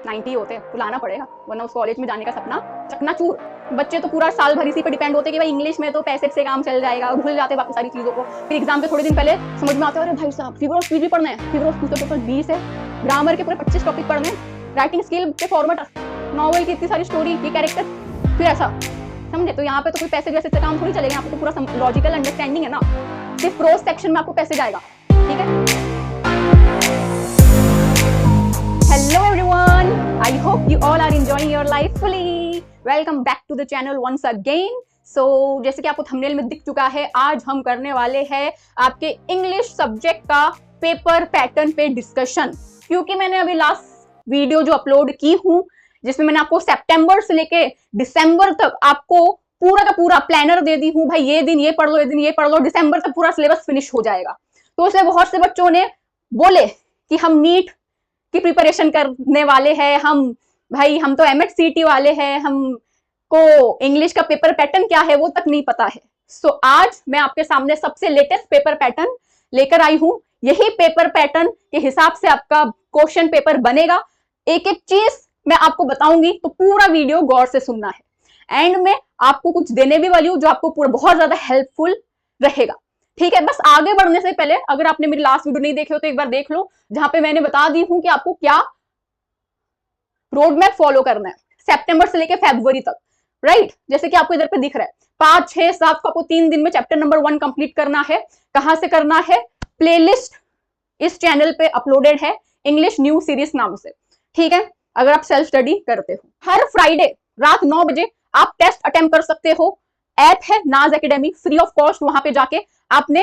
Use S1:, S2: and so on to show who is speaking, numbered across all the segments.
S1: 90 होते हैं, बुलाना पड़ेगा वरना उस कॉलेज में जाने का सपना चकनाचूर। बच्चे तो पूरा साल भर इसी पे डिपेंड होते हैं कि भाई इंग्लिश में तो पैसे से काम चल जाएगा, भूल जाते बाकी सारी चीजों को। फिर एग्जाम के थोड़े दिन पहले समझ में आता है, अरे भाई साहब फिगर ऑफ स्पीच भी पढ़ना है, फिगर ऑफ स्पीच तो टोटल 20 है, ग्रामर के पूरे 25 टॉपिक पढ़ने हैं, राइटिंग स्किल के फॉर्मेट, नॉवल की इतनी सारी स्टोरी, ये कैरेक्टर, फिर ऐसा समझे। तो यहाँ पे तो कोई पैसे वैसे से काम थोड़ी चलेगा, यहाँ पे तो पूरा लॉजिकल अंडरस्टैंडिंग है ना। सिर्फ प्रोज सेक्शन में आपको पैसे जाएगा, ठीक है। Hello everyone, I hope you all are enjoying your life fully. Welcome back to the channel once again. So जैसे कि आपको थंबनेल में दिख चुका है, आज हम करने वाले हैं आपके इंग्लिश सब्जेक्ट का पेपर पैटर्न पे डिस्कशन। क्योंकि मैंने अभी लास्ट वीडियो जो अपलोड की हूँ जिसमें मैंने आपको सितंबर से लेके दिसंबर तक आपको पूरा का पूरा प्लानर दे दी हूँ, भाई ये दिन ये पढ़ लो, ये दिन ये पढ़ लो, दिसंबर तक पूरा सिलेबस फिनिश हो जाएगा। तो उसमें बहुत से बच्चों ने बोले कि हम नीट की प्रिपरेशन करने वाले हैं, हम तो MHCT वाले हैं, हमको इंग्लिश का पेपर पैटर्न क्या है वो तक नहीं पता है। सो आज मैं आपके सामने सबसे लेटेस्ट पेपर पैटर्न लेकर आई हूं। यही पेपर पैटर्न के हिसाब से आपका क्वेश्चन पेपर बनेगा। एक एक चीज मैं आपको बताऊंगी, तो पूरा वीडियो गौर से सुनना है। एंड में आपको कुछ देने भी वाली हूँ जो आपको पूरा बहुत ज्यादा हेल्पफुल रहेगा, ठीक है। बस आगे बढ़ने से पहले अगर आपने मेरी लास्ट वीडियो नहीं देखे हो तो एक बार देख लो, जहां पे मैंने बता दी हूं कि आपको क्या रोड मैप फॉलो करना है सितंबर से लेके फरवरी तक, राइट। जैसे कि आपको इधर पे दिख रहा है 5, 6, 7 को आपको 3 दिन में चैप्टर नंबर 1 कंप्लीट करना है। कहां से करना है? प्लेलिस्ट इस चैनल पे अपलोडेड है इंग्लिश न्यू सीरीज नाम से, ठीक है। अगर आप सेल्फ स्टडी करते हो, हर फ्राइडे रात 9 बजे आप टेस्ट अटेम्प्ट कर सकते हो। ऐप है नाज एकेडमी, फ्री ऑफ कॉस्ट। वहां पे जाके आपने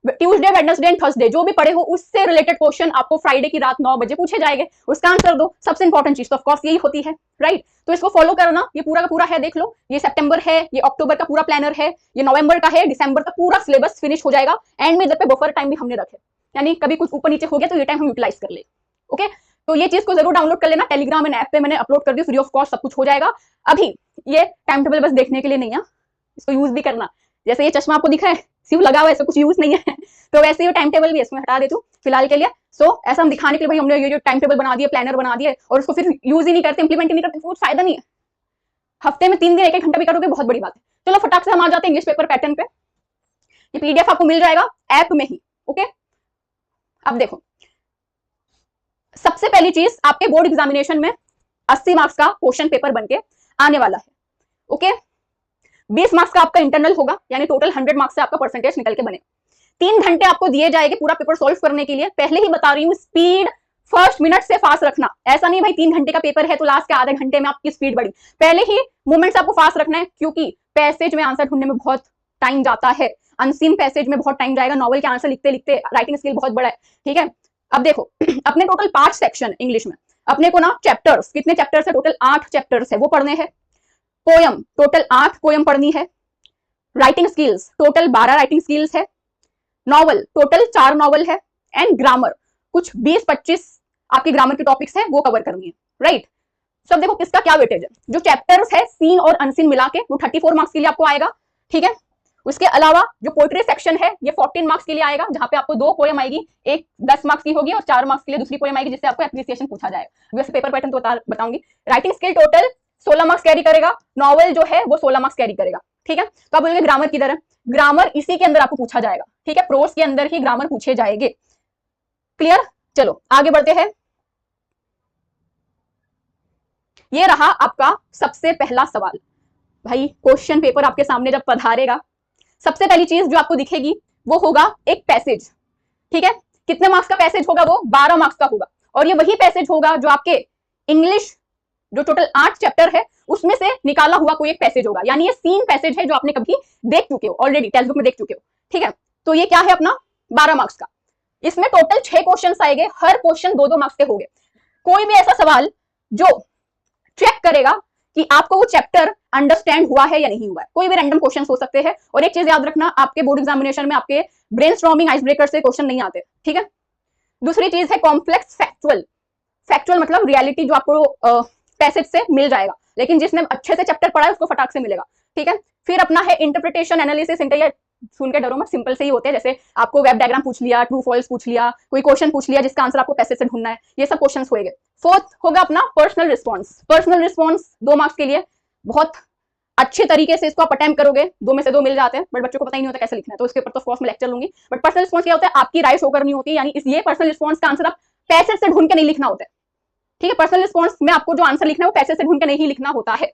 S1: ट्यूसडे, वेडनेसडे एंड थर्सडे जो भी पढ़े हो उससे रिलेटेड क्वेश्चन आपको फ्राइडे की रात 9 बजे पूछे जाएंगे, उसका आंसर दो। सबसे इंपॉर्टेंट चीज तो ऑफ कोर्स यही होती है, राइट। तो इसको फॉलो करना, ये पूरा का पूरा है, देख लो। ये सितंबर है, ये अक्टूबर का पूरा प्लानर है, ये नवंबर का है, दिसंबर तक पूरा सिलेबस फिनिश हो जाएगा। एंड में इधर पे बफर टाइम भी हमने रखे, यानी कभी कुछ ऊपर नीचे हो गया तो ये टाइम हम यूटिलाइज कर ले, ओके। तो ये चीज को जरूर डाउनलोड कर लेना, टेलीग्राम एंड ऐप पे मैंने अपलोड कर दी, फ्री ऑफ कॉस्ट सब कुछ हो जाएगा। अभी ये टाइम टेबल बस देखने के लिए नहीं है, इसको यूज भी करना। जैसे ये चश्मा आपको दिख रहा है, सिर्फ लगा हुआ है, ऐसा कुछ यूज नहीं है, तो वैसे ही टाइम टेबल भी इसमें हटा देती हूँ फिलहाल के लिए। सो ऐसा हम दिखाने के लिए भाई हमने ये जो टाइम टेबल बना दिया, प्लानर बना दिया, और उसको फिर यूज ही नहीं करते, इंप्लीमेंट ही नहीं करते, कुछ फायदा नहीं है। हफ्ते में 3 दिन 1-1 घंटा भी करोगे, बहुत बड़ी बात है। चलो फटाक से हम आ जाते हैं इंग्लिश पेपर पैटर्न पे। ये PDF आपको मिल जाएगा ऐप में ही, ओके। अब देखो, सबसे पहली चीज, आपके बोर्ड एग्जामिनेशन में 80 मार्क्स का क्वेश्चन पेपर बनके आने वाला है, ओके। 20 मार्क्स का आपका इंटरनल होगा, यानी टोटल 100 मार्क्स से आपका परसेंटेज निकल के बने। 3 घंटे आपको दिए जाएंगे पूरा पेपर सॉल्व करने के लिए। पहले ही बता रही हूँ, स्पीड फर्स्ट मिनट से फास्ट रखना। ऐसा नहीं भाई 3 घंटे का पेपर है तो लास्ट के आधे घंटे में आपकी स्पीड बढ़ी, पहले ही मूवमेंट आपको फास्ट रखना है, क्योंकि पैसेज में आंसर ढूंढने में बहुत टाइम जाता है, अनसीन पैसेज में बहुत टाइम जाएगा, नॉवल के आंसर लिखते लिखते राइटिंग स्किल बहुत बड़ा है, ठीक है। अब देखो, अपने टोटल 5 सेक्शन इंग्लिश में, अपने को ना चैप्टर्स, कितने चैप्टर्स है? टोटल 8 चैप्टर्स है, वो पढ़ने हैं। पोयम टोटल 8 पोयम पढ़नी है। Writing skills total 12 writing skills है। नॉवल टोटल 4 नॉवल है। एंड ग्रामर कुछ 20-25 आपके ग्रामर के टॉपिक्स हैं, वो कवर करनी है, राइट। सब देखो किसका क्या वेटेज है। जो चैप्टर्स है सीन और अनसीन मिला के वो 34 मार्क्स के लिए आपको आएगा, ठीक है। उसके अलावा जो पोएट्री सेक्शन है ये 14 मार्क्स के लिए आएगा, जहां पे आपको 2 पोएम आएगी, एक 10 मार्क्स की होगी और 4 मार्क्स के लिए दूसरी पोएम आएगी, जिससे आपको एप्रिसिएशन पूछा जाएगा। वैसे पेपर पैटर्न तो बताऊंगी। Writing skill total 16 marks carry करेगा, नॉवल जो है वो 16 मार्क्स कैरी करेगा, ठीक है। तो आप बोलोगे ग्रामर किधर है? ग्रामर इसी के अंदर आपको पूछा जाएगा, ठीक है। प्रोस के अंदर ही ग्रामर पूछे जाएंगे, क्लियर। चलो आगे बढ़ते हैं। ये रहा आपका सबसे पहला सवाल। भाई क्वेश्चन पेपर आपके सामने जब पधारेगा, सबसे पहली चीज जो आपको दिखेगी वो होगा एक पैसेज, ठीक है। कितने मार्क्स का पैसेज होगा? वो 12 मार्क्स का होगा, और ये वही पैसेज होगा जो आपके इंग्लिश जो टोटल 8 चैप्टर है उसमें से निकाला हुआ कोई एक पैसेज होगा, यानी ये सीन पैसेज है जो आपने कभी देख चुके हो, ऑलरेडी टेक्स्ट बुक में देख चुके हो, ठीक है। तो ये क्या है अपना 12 मार्क्स का। इसमें टोटल 6 क्वेश्चन आएंगे, हर क्वेश्चन 2-2 मार्क्स के होंगे। कोई भी ऐसा सवाल जो चेक करेगा कि आपको वो चैप्टर अंडरस्टैंड हुआ है या नहीं हुआ है, कोई भी रैंडम क्वेश्चंस हो सकते हैं। और एक चीज याद रखना, आपके बोर्ड एग्जामिनेशन में आपके ब्रेनस्टॉर्मिंग आइस ब्रेकर से क्वेश्चन नहीं आते, ठीक है। दूसरी चीज है कॉम्प्लेक्स फैक्चुअल। फैक्चुअल मतलब रियलिटी जो आपको पैसेज से मिल जाएगा, लेकिन जिसने अच्छे से चैप्टर पढ़ा है उसको फटाक से मिलेगा, ठीक है। फिर अपना है इंटरप्रिटेशन, एनालिसिस, सुन के डरो मत, सिंपल से ही होते हैं। जैसे आपको वेब डायग्राम पूछ लिया, ट्रू फॉल्स पूछ लिया, कोई क्वेश्चन पूछ लिया जिसका आंसर आपको पैसेज से ढूंढना है, ये सब क्वेश्चंस होंगे। फोर्थ होगा अपना personal response. Personal response 2 marks के लिए, बहुत अच्छे तरीके से इसको आप अटेम्प्ट करोगे, 2 में से 2 मिल जाते हैं, बट बच्चों को पता ही नहीं होता कैसे लिखना है, तो इसके ऊपर तो ऑफ कोर्स मैं लेक्चर लूंगी। बट पर्सनल रिस्पॉन्स क्या होता है, आपकी राय शो करनी होती है, यानी इस ये पर्सनल रिस्पॉन्स का आंसर आप पैसेज से ढूंढ के नहीं लिखना होता है, ठीक है। पर्सनल रिस्पॉन्स में आपको जो आंसर लिखना है वो पैसेज से ढूंढ के नहीं लिखना होता है,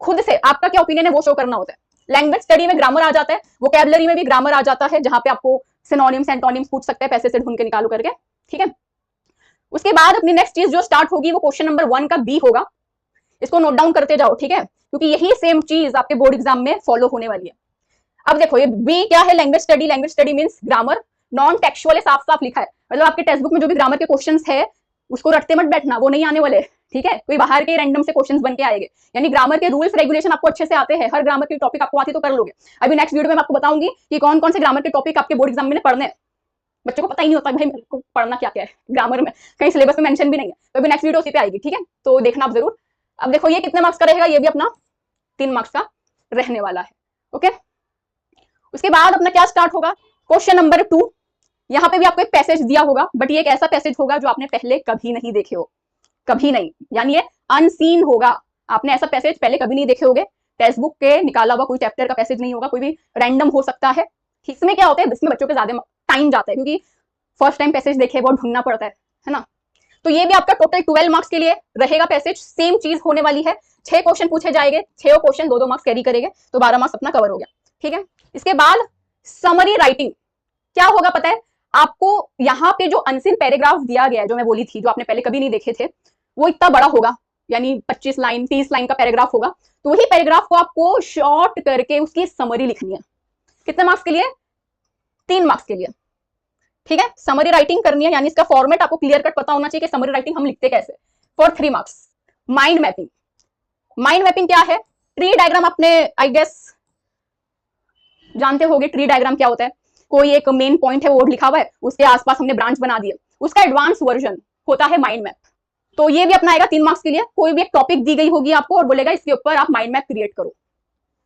S1: खुद से आपका क्या ओपिनियन है वो शो करना होता है। लैंग्वेज स्टडी में ग्रामर आ जाता है, वोकैबुलरी में भी ग्रामर आ जाता है, जहां पे आपको सिनोनिम्स एंटोनिम्स पूछ सकते हैं पैसेज से ढूंढ के निकालो करके, ठीक है। उसके बाद अपनी नेक्स्ट चीज जो स्टार्ट होगी वो क्वेश्चन नंबर 1 का बी होगा, इसको नोट डाउन करते जाओ, ठीक है, क्योंकि यही सेम चीज आपके बोर्ड एग्जाम में फॉलो होने वाली है। अब देखो ये बी क्या है, language study. Language study means grammar, non textual, साफ साफ लिखा है, मतलब आपके टेक्स्ट बुक में जो भी ग्रामर के क्वेश्चंस है उसको रटते मत बैठना, वो नहीं आने वाले, ठीक है, कोई बाहर के रैंडम से क्वेश्चंस बन के आएंगे। यानी ग्रामर के रूल्स रेगुलेशन आपको अच्छे से आते हैं, हर ग्रामर की टॉपिक आपको आती तो कर लोगे। अभी नेक्स्ट वीडियो में मैं आपको बताऊंगी कि कौन कौन से ग्रामर के टॉपिक आपके बोर्ड एग्जाम में पढ़ने हैं। बच्चों को पता ही नहीं होता भाई मेरे को पढ़ना क्या क्या है ग्रामर में, कहीं सिलेबस में मेंशन भी नहीं है, तो अभी नेक्स्ट वीडियो उसी पे आएगी, ठीक है, तो देखना आप जरूर। अब देखो ये कितने मार्क्स का रहेगा, ये भी अपना 3 मार्क्स का रहने वाला है, ओके। उसके बाद अपना क्या स्टार्ट होगा, क्वेश्चन नंबर 2। यहाँ पे भी आपको एक पैसेज दिया होगा, बट ये एक ऐसा पैसेज होगा जो आपने पहले कभी नहीं देखे हो, कभी नहीं, यानी ये अनसीन होगा, आपने ऐसा पैसेज पहले कभी नहीं देखे होगे, टेक्स्ट बुक के निकाला हुआ कोई चैप्टर का पैसेज नहीं होगा, कोई भी रैंडम हो सकता है। इसमें क्या होता है, इसमें बच्चों के ज्यादा टाइम जाता है, क्योंकि फर्स्ट टाइम पैसेज देखे बहुत ढूंढना पड़ता है ना। तो ये भी आपका टोटल 12 मार्क्स के लिए रहेगा पैसेज, सेम चीज होने वाली है, 6 क्वेश्चन पूछे जाएंगे, 6 क्वेश्चन 2-2 मार्क्स कैरी करेंगे, तो 12 मार्क्स अपना कवर हो गया, ठीक है। इसके बाद समरी राइटिंग क्या होगा पता है आपको, यहाँ पे जो अनसीन पैराग्राफ दिया गया है, जो मैं बोली थी, जो आपने पहले कभी नहीं देखे थे, वो इतना बड़ा होगा, यानी 25 लाइन 30 लाइन का पैराग्राफ होगा, तो वही पैराग्राफ को आपको शॉर्ट करके उसकी समरी लिखनी है। कितने मार्क्स के लिए, 3 मार्क्स के लिए, ठीक है। समरी राइटिंग करनी है, यानी इसका फॉर्मेट आपको क्लियर कट पता होना चाहिए कि समरी राइटिंग हम लिखते कैसे, for 3 marks. Mind mapping, mind mapping क्या है, ट्री डायग्राम आपने आई गेस जानते होंगे, ट्री डायग्राम क्या होता है, कोई एक मेन पॉइंट है वो लिखा हुआ है, उसके आसपास हमने ब्रांच बना दिए, उसका एडवांस वर्जन होता है माइंड मैप। तो ये भी अपना आएगा 3 मार्क्स के लिए, कोई भी एक टॉपिक दी गई होगी आपको और बोलेगा इसके ऊपर आप माइंड मैप क्रिएट करो,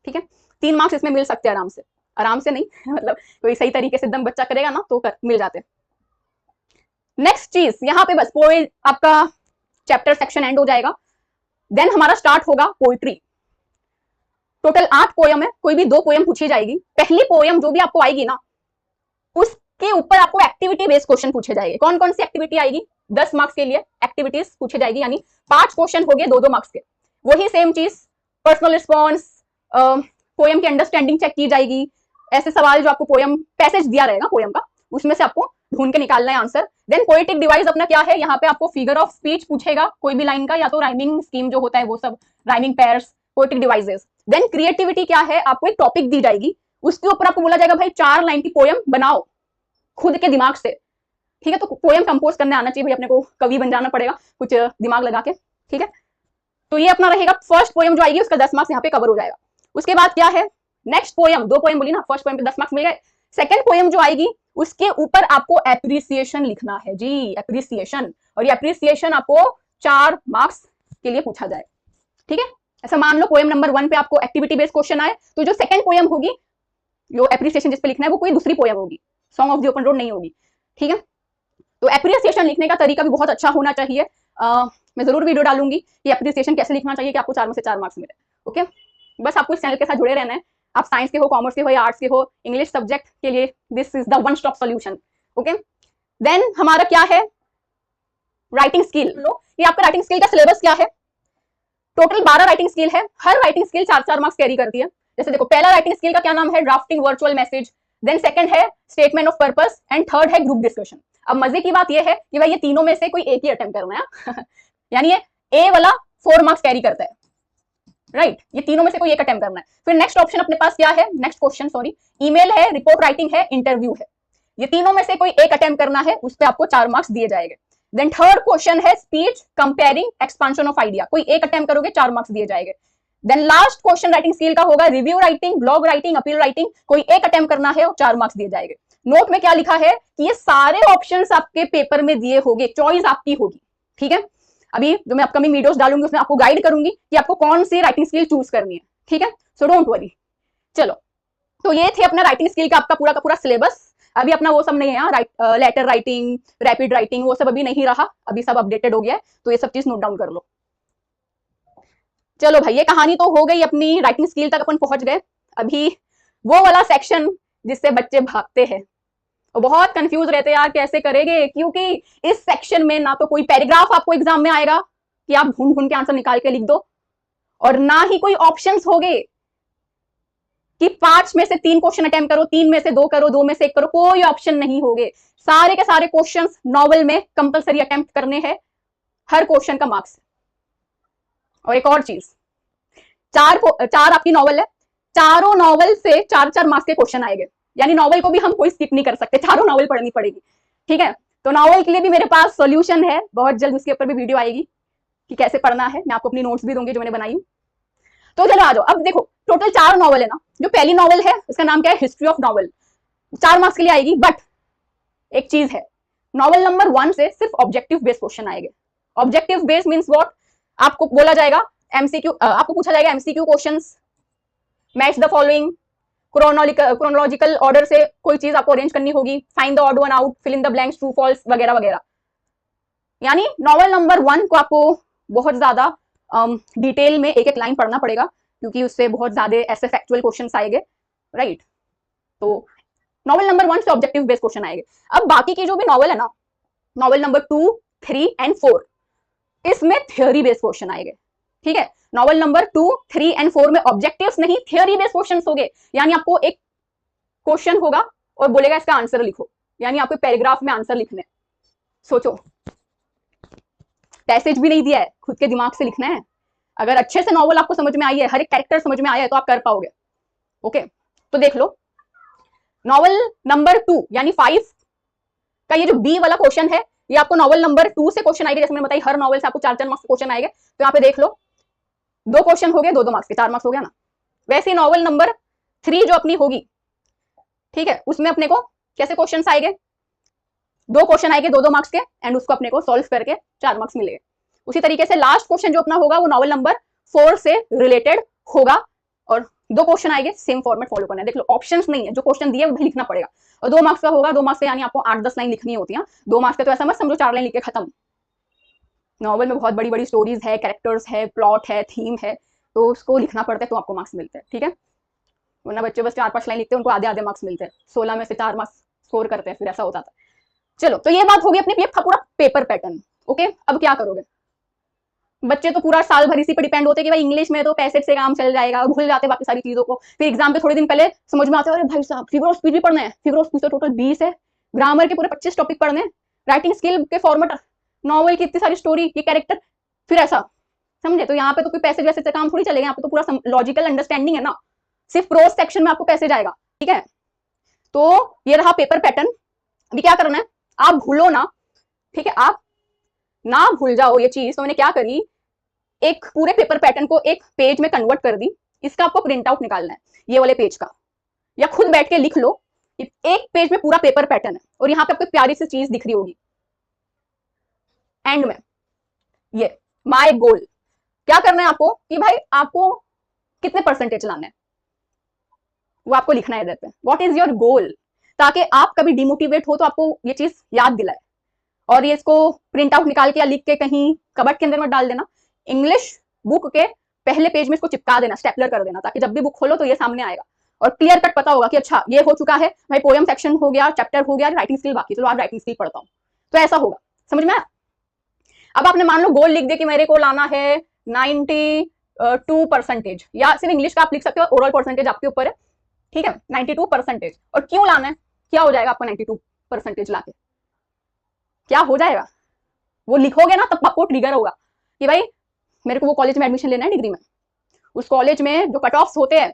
S1: ठीक है, 3 मार्क्स इसमें मिल सकते हैं आराम से, आराम से नहीं मतलब कोई सही तरीके से एकदम बच्चा करेगा ना तो मिल जाते हैं। नेक्स्ट चीज यहाँ पे बस पोएम आपका चैप्टर सेक्शन एंड हो जाएगा, देन हमारा स्टार्ट होगा पोइट्री। टोटल 8 पोयम है, कोई भी 2 पोयम पूछी जाएगी, पहली पोयम जो भी आपको आएगी ना उसके ऊपर आपको एक्टिविटी बेस्ड क्वेश्चन पूछे जाएंगे। कौन कौन सी एक्टिविटी आएगी, 10 मार्क्स के लिए एक्टिविटीज पूछे जाएगी, यानी 5 क्वेश्चन हो गए 2-2 मार्क्स के। वही सेम चीज पर्सनल रिस्पॉन्स, पोयम की अंडरस्टैंडिंग चेक की जाएगी, ऐसे सवाल जो आपको पोयम पैसेज दिया रहेगा पोयम का, उसमें से आपको ढूंढ के निकालना है आंसर। देन पोएटिक डिवाइस अपना क्या है, यहाँ पे आपको फिगर ऑफ स्पीच पूछेगा कोई भी लाइन का, या तो राइमिंग स्कीम जो होता है वो सब, rhyming pairs, poetic devices. Then creativity क्या है, आपको एक टॉपिक दी जाएगी, उसके ऊपर आपको बोला जाएगा भाई 4 लाइन की पोयम बनाओ खुद के दिमाग से, ठीक है। तो पोयम कंपोज करने आना चाहिए भाई, अपने को कवि बन जाना पड़ेगा कुछ दिमाग लगा के, ठीक है। तो ये अपना रहेगा फर्स्ट पोयम जो आएगी उसका 10 मार्क्स यहाँ पे कवर हो जाएगा। उसके बाद क्या है, नेक्स्ट पोयम, 2 पोयम बोली ना, फर्स्ट पोयम पे 10 मार्क्स मिल गए। सेकंड पोयम जो आएगी उसके ऊपर आपको एप्रिसिएशन लिखना है जी, एप्रिसिएशन, और ये एप्रिसिएशन आपको 4 मार्क्स के लिए पूछा जाए, ठीक है। ऐसा मान लो पोयम नंबर 1 पे आपको एक्टिविटी बेस्ड क्वेश्चन आए, तो जो सेकंड पोयम होगी, जो एप्रिसिएशन जिस पे लिखना है वो कोई दूसरी पोयम होगी, song of the open road नहीं होगी, ठीक है। तो एप्रिसिएशन लिखने का तरीका भी बहुत अच्छा होना चाहिए, मैं जरूर वीडियो डालूंगी कि एप्रिसिएशन कैसे लिखना चाहिए कि आपको 4 में से 4 मार्क्स मिले, ओके। बस आपको इस चैनल के साथ जुड़े रहना है, आप साइंस के हो, कॉमर्स के हो या आर्ट्स के हो, इंग्लिश सब्जेक्ट के लिए this is the one stop solution, okay. Then हमारा क्या है, राइटिंग स्किल। लो ये आपका राइटिंग स्किल का सिलेबस क्या है, टोटल 12 राइटिंग स्किल है, हर राइटिंग स्किल 4-4 मार्क्स कैरी करती है। जैसे देखो पहला राइटिंग स्किल का क्या नाम है, drafting virtual message, then second है statement of purpose, and third है ग्रुप डिस्कशन। अब मजे की बात यह है कि भाई ये तीनों में से कोई एक ही अटेम्प्ट करना है यानी ये ए वाला 4 मार्क्स कैरी करता है, राइट, ये तीनों में से कोई एक अटेम्प्ट करना है। फिर नेक्स्ट ऑप्शन अपने पास क्या है, नेक्स्ट क्वेश्चन सॉरी, ईमेल है, रिपोर्ट राइटिंग है, इंटरव्यू है, ये तीनों में से कोई एक अटेम्प्ट करना है, उस पर आपको 4 मार्क्स दिए जाएंगे। देन थर्ड क्वेश्चन है speech, compering, expansion of idea, कोई एक अटेम्प्ट करोगे 4 मार्क्स दिए जाएंगे। Then last question writing skill का होगा review writing, blog writing, appeal writing, कोई एक अटेम्प्ट करना है और 4 मार्क्स दिए जाएंगे। नोट में क्या लिखा है कि ये सारे ऑप्शंस आपके पेपर में दिए होंगे, चॉइस आपकी होगी, ठीक है। अभी जो मैं अपकमिंग वीडियोस डालूंगी उसमें आपको गाइड करूंगी कि आपको कौन सी राइटिंग स्किल चूज करनी है, ठीक है। So don't worry. चलो तो ये थे अपना राइटिंग स्किल का आपका पूरा का पूरा सिलेबस। अभी अपना वो सब नहीं है, लेटर राइटिंग, रैपिड राइटिंग, वो सब अभी नहीं रहा, अभी सब अपडेटेड हो गया है, तो ये सब चीज नोट डाउन कर लो। चलो भाई, ये कहानी तो हो गई अपनी, राइटिंग स्किल तक अपन पहुंच गए। अभी वो वाला सेक्शन जिससे बच्चे भागते हैं और बहुत कंफ्यूज रहते हैं यार कैसे करेंगे, क्योंकि इस सेक्शन में ना तो कोई पैराग्राफ आपको एग्जाम में आएगा कि आप ढूंढ ढूंढ के आंसर निकाल के लिख दो, और ना ही कोई ऑप्शंस होंगे कि 5 में से 3 क्वेश्चन अटेम्प्ट करो, 3 में से 2 करो, 2 में से 1 करो, कोई ऑप्शन नहीं होंगे। सारे के सारे क्वेश्चंस नॉवल में कंपलसरी अटेम्प्ट करने हैं, हर क्वेश्चन का मार्क्स। और एक और चीज, चार आपकी नॉवल है, चारों नॉवल से 4-4 मार्क्स के क्वेश्चन आएंगे, यानी नॉवल को भी हम कोई स्किप नहीं कर सकते, चारों नॉवल पढ़नी पड़ेगी। ठीक है, तो नॉवल के लिए भी मेरे पास सॉल्यूशन है, बहुत जल्द उसके ऊपर भी वीडियो आएगी कि कैसे पढ़ना है, मैं आपको अपनी नोट्स भी दूंगी जो मैंने बनाई। तो चलो आ जाओ, अब देखो टोटल 4 नॉवल है ना। जो पहली नॉवल है उसका नाम क्या है, हिस्ट्री ऑफ नॉवल, 4 मार्क्स के लिए आएगी। बट एक चीज है, नॉवल नंबर 1 से सिर्फ ऑब्जेक्टिव बेस्ड क्वेश्चन आएंगे। ऑब्जेक्टिव बेस्ड मींस व्हाट, आपको बोला जाएगा एमसीक्यू, आपको पूछा जाएगा MCQ questions, match the following, chronological order से कोई चीज आपको अरेंज करनी होगी, find the odd one out, fill in the blanks, true false वगैरह वगैरह। यानी नॉवल नंबर 1 को आपको बहुत ज्यादा डिटेल में एक एक लाइन पढ़ना पड़ेगा, क्योंकि उससे बहुत ज्यादा ऐसे फैक्चुअल क्वेश्चंस आएंगे, राइट। तो नॉवल नंबर 1 से ऑब्जेक्टिव बेस्ड क्वेश्चन आएंगे। अब बाकी की जो भी नॉवल है ना, नॉवल नंबर 2, 3 एंड 4, इसमें थ्योरी बेस्ड क्वेश्चन आएंगे। ठीक है, नॉवल नंबर 2, 3 एंड 4 में ऑब्जेक्टिव्स नहीं, थ्योरी बेस्ड क्वेश्चंस होंगे। यानी आपको एक क्वेश्चन होगा और बोलेगा इसका आंसर लिखो, यानी आपको पैराग्राफ में आंसर लिखने। सोचो, पैसेज भी नहीं दिया है, खुद के दिमाग से लिखना है। अगर अच्छे से नॉवल आपको समझ में आई है, हर एक कैरेक्टर समझ में आया है, तो आप कर पाओगे। ओके, तो देख लो नॉवल नंबर 2 यानी 5 का ये जो बी वाला क्वेश्चन है, ये आपको नॉवल नंबर 2 से क्वेश्चन आएगा। जैसे मैंने बताई, हर नॉवल से आपको 4-4 मार्क्स क्वेश्चन आएंगे। तो यहाँ पे देख लो, 2 क्वेश्चन हो गए 2-2 मार्क्स के, 4 मार्क्स हो गया ना। वैसे नॉवल नंबर 3 जो अपनी होगी, ठीक है, उसमें अपने को कैसे क्वेश्चन आएंगे, 2 क्वेश्चन आएंगे 2-2 मार्क्स के, एंड उसको अपने को सॉल्व करके 4 मार्क्स मिलेंगे। उसी तरीके से लास्ट क्वेश्चन जो अपना होगा वो नॉवल नंबर 4 से रिलेटेड होगा, और 2 क्वेश्चन आएंगे, सेम फॉर्मेट फॉलो करना है। देख लो, ऑप्शंस नहीं है, जो क्वेश्चन दिए वो लिखना पड़ेगा। और 2 मार्क्स का होगा, 2 मार्क्स से यानी आपको 8-10 लाइन लिखनी होती है। 2 मार्क्स के तो ऐसा मत समझो 4 लाइन लिख के खत्म। नॉवल में बहुत बड़ी बड़ी स्टोरीज है, कैरेक्टर्स है, प्लॉट है, थीम है, तो उसको लिखना पड़ता है, तो आपको मार्क्स मिलते हैं। ठीक है, वरना बच्चे बस 4-5 लाइन लिखते हैं, उनको आधे आधे मार्क्स मिलते हैं, 16 में से 4 मार्क्स स्कोर करते हैं, फिर ऐसा होता था। चलो, तो ये बात होगी अपनी, ये पूरा पेपर पैटर्न। ओके, अब क्या करोगे, बच्चे तो पूरा साल भर इसी पे डिपेंड होते हैं कि भाई इंग्लिश में तो पैसेज से काम चल जाएगा, भूल जाते बाकी सारी चीजों को। फिर एग्जाम पे थोड़े दिन पहले समझ में आता है, अरे भाई साहब फिगर ऑफ स्पीच भी पढ़ना है, फिगर ऑफ स्पीच तो टोटल 20 है, ग्रामर के पूरे 25 टॉपिक पढ़ने, राइटिंग स्किल के फॉर्मेट, नॉवल की इतनी सारी स्टोरी, ये कैरेक्टर, फिर ऐसा समझे। तो यहाँ पे तो कोई पैसेज वैसे से काम थोड़ी चलेगा, यहाँ पे तो पूरा लॉजिकल अंडरस्टैंडिंग है ना, सिर्फ प्रोज सेक्शन में आपको पैसेज आएगा। ठीक है, तो ये रहा पेपर पैटर्न। अभी क्या करना है, आप भूलो ना, ठीक है, आप ना भूल जाओ ये चीज। तो मैंने क्या करी, एक पूरे पेपर पैटर्न को एक पेज में कन्वर्ट कर दी। इसका आपको प्रिंट आउट निकालना है, ये वाले पेज का, या खुद बैठ के लिख लो। एक पेज में पूरा पेपर पैटर्न है, और यहाँ पे आपको प्यारी सी चीज दिख रही होगी एंड में, ये माय गोल। क्या करना है आपको कि भाई आपको कितने परसेंटेज लाना है, वो आपको लिखना है इधर पे, व्हाट इज योर गोल, ताकि आप कभी डिमोटिवेट हो तो आपको ये चीज याद दिलाए। और ये इसको प्रिंट आउट निकाल के या लिख के कहीं कबर्ड के अंदर मत डाल देना, इंग्लिश बुक के पहले पेज में इसको चिपका देना, स्टेपलर कर देना, ताकि जब भी बुक खोलो तो ये सामने आएगा और क्लियर कट पता होगा कि अच्छा ये हो चुका है भाई, पोएम सेक्शन हो गया, चैप्टर हो गया, राइटिंग स्किल बाकी, चलो आज राइटिंग स्किल पढ़ता हूँ। तो ऐसा होगा, समझ में आया। अब आपने मान लो गोल लिख दे कि मेरे को लाना है 92%, या सिर्फ इंग्लिश का आप लिख सकते हो, ओवरऑल परसेंटेज आपके ऊपर है। ठीक है, 92%। और क्यों लाना है, क्या हो जाएगा आपको 92% लाके, क्या हो जाएगा, वो लिखोगे ना तब आपको ट्रिगर होगा कि भाई मेरे को वो कॉलेज में एडमिशन लेना है डिग्री में, उस कॉलेज में जो कट ऑफ्स होते हैं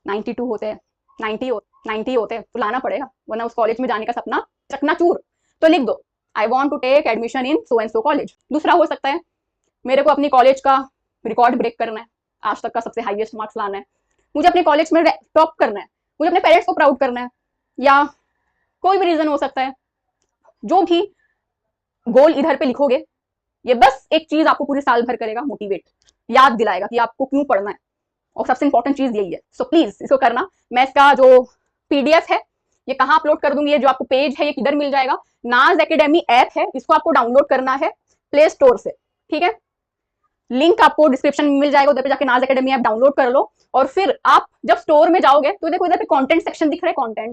S1: 92 होते हैं, 90 होते हैं, तो लाना पड़ेगा, वरना उस कॉलेज में जाने का सपना चकनाचूर। तो लिख दो, I want to take admission in so and so college. दूसरा हो सकता है, मेरे को अपनी कॉलेज का रिकॉर्ड ब्रेक करना है, आज तक का सबसे हाईएस्ट मार्क्स लाना है, मुझे अपने कॉलेज में टॉप करना है, मुझे अपने पेरेंट्स को प्राउड करना है, या कोई भी रीजन हो सकता है। जो भी गोल इधर पे लिखोगे, ये बस एक चीज आपको पूरे साल भर करेगा मोटिवेट, याद दिलाएगा कि आपको क्यों पढ़ना है। और सबसे इंपॉर्टेंट चीज यही है। सो प्लीज इसको करना। मैं इसका जो पीडीएफ है ये कहाँ अपलोड कर दूंगी, ये जो आपको पेज है ये किधर मिल जाएगा, नाज एकेडमी ऐप है, इसको आपको डाउनलोड करना है प्ले स्टोर से, ठीक है। लिंक आपको डिस्क्रिप्शन में मिल जाएगा, उधर पे जाके नाज एकेडमी ऐप डाउनलोड कर लो। और फिर आप जब स्टोर में जाओगे तो देखो इधर पे कंटेंट सेक्शन दिख रहा है,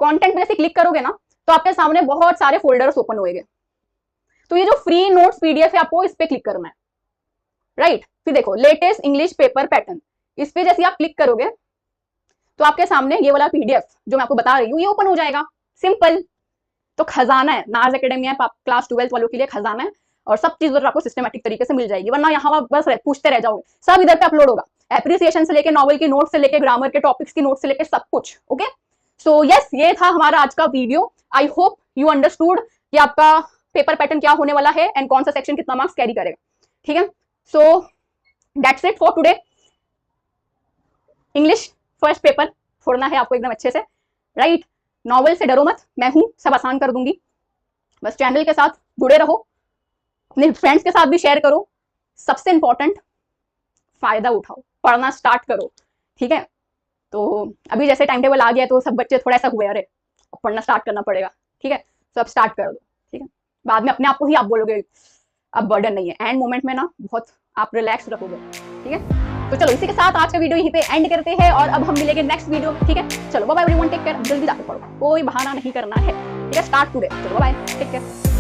S1: कंटेंट में जैसे क्लिक करोगे ना तो आपके सामने बहुत सारे फोल्डर्स ओपन होएंगे। तो ये जो फ्री नोट्स पीडीएफ है आपको इस पे क्लिक करना है, राइट। फिर देखो लेटेस्ट इंग्लिश पेपर पैटर्न, इस पे जैसे आप क्लिक करोगे तो आपके सामने ये वाला पीडीएफ जो मैं आपको बता रही हूँ ये ओपन हो जाएगा, सिंपल। तो खजाना है नाज एकेडमी ऐप, आप क्लास 12 वालों के लिए खजाना है, और सब चीज आपको सिस्टमेटिक तरीके से मिल जाएगी, वरना यहाँ बस पूछते रह जाओगे। सब इधर पे अपलोड होगा, एप्रिसिएशन से लेके नॉवल की नोट से लेके ग्रामर के टॉपिक्स की नोट से लेके सब कुछ, ओके। सो यस, ये था हमारा आज का video. I hope you understood कि आपका पेपर पैटर्न क्या होने वाला है एंड कौन सा सेक्शन कितना मार्क्स कैरी करेगा, ठीक है। So that's it for today. English first paper फोड़ना है आपको एकदम अच्छे से, राइट। नॉवल से डरो मत, मैं हूं, सब आसान कर दूंगी। बस चैनल के साथ जुड़े रहो, अपने फ्रेंड्स के साथ भी शेयर करो। सबसे इंपॉर्टेंट फायदा उठाओ, पढ़ना स्टार्ट करो, ठीक है। तो अभी जैसे टाइम टेबल आ गया तो सब बच्चे थोड़ा सा हुए, अरे अब पढ़ना स्टार्ट करना पड़ेगा, ठीक है। तो अब स्टार्ट कर दो, ठीक है। बाद में अपने आप को ही आप बोलोगे अब बर्डन नहीं है, एंड मोमेंट में ना बहुत आप रिलैक्स रखोगे, ठीक है। तो चलो इसी के साथ आज का वीडियो यहीं पे एंड करते हैं और अब हम मिलेंगे नेक्स्ट वीडियो में, ठीक है। चलो bye bye everyone, take care, जल्दी जाके पढ़ो, कोई बहाना नहीं करना है, ठीक है। स्टार्ट टुडे, चलो बाय, टेक केयर।